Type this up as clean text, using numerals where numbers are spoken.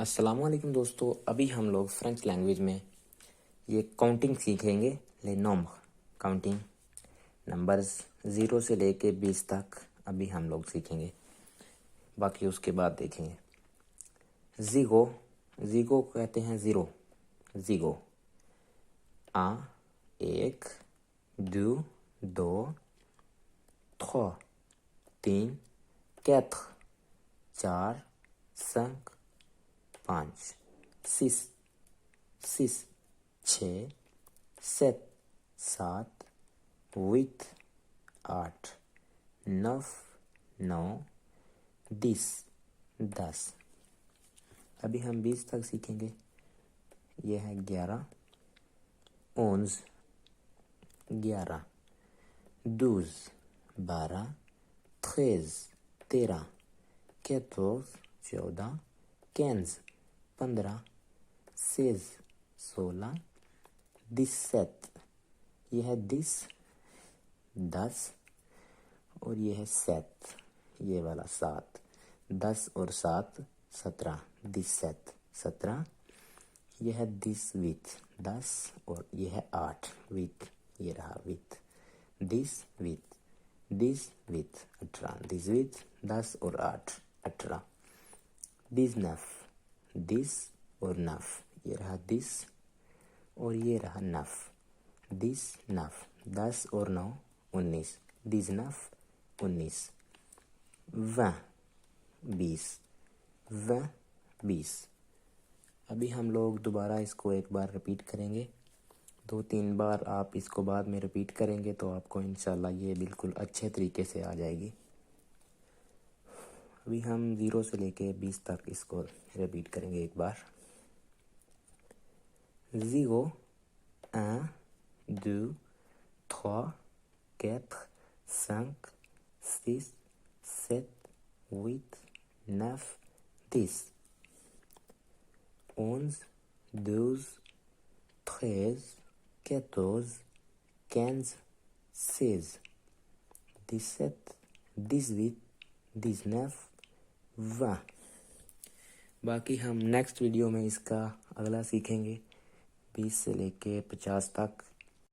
अस्सलामुअलैकुम दोस्तों, अभी हम लोग फ्रेंच लैंग्वेज में ये काउंटिंग सीखेंगे। ले नोम्ब्र काउंटिंग, नंबर्स 0 से लेके 20 तक अभी हम लोग सीखेंगे। बाकी उसके बाद देखेंगे। ज़ीगो, ज़ीगो कहते हैं ज़ीरो, ज़ीगो। आ, एक, दो, थ्रो, तीन, कैत्र, चार, cinq, पाँच, सिक्स, छः, सात, हुit, आठ, नौ, 10। अभी हम 20 तक सीखेंगे। यह है 11, 11, 12, 13, 14, 15, 16, 17। यह है 10 और यह है 7, ये वाला 7। 10 और 7 17, 17। यह है 10 और यह है 8 विथ, ये रहा विथ 10 विथ 18, 10 और 8 18। 10 और 9, ये रहा 10 और ये रहा 9। 10 और 9 19, 19। 20। अभी हम लोग दोबारा इसको एक बार रिपीट करेंगे। 2-3 बार आप इसको बाद में रिपीट करेंगे तो आपको इंशाल्लाह ये बिल्कुल अच्छे तरीके से आ जाएगी। अभी हम 0 से लेके 20 तक इसको रिपीट करेंगे एक बार। 0, 1, 2, 3, 4, 5, 6, 7, 8, 9, 10, 11, 12, 13, 14, 15, 16, 17, 18, 19, 20। बाकी हम नेक्स्ट वीडियो में इसका अगला सीखेंगे 20 से लेके 50 तक।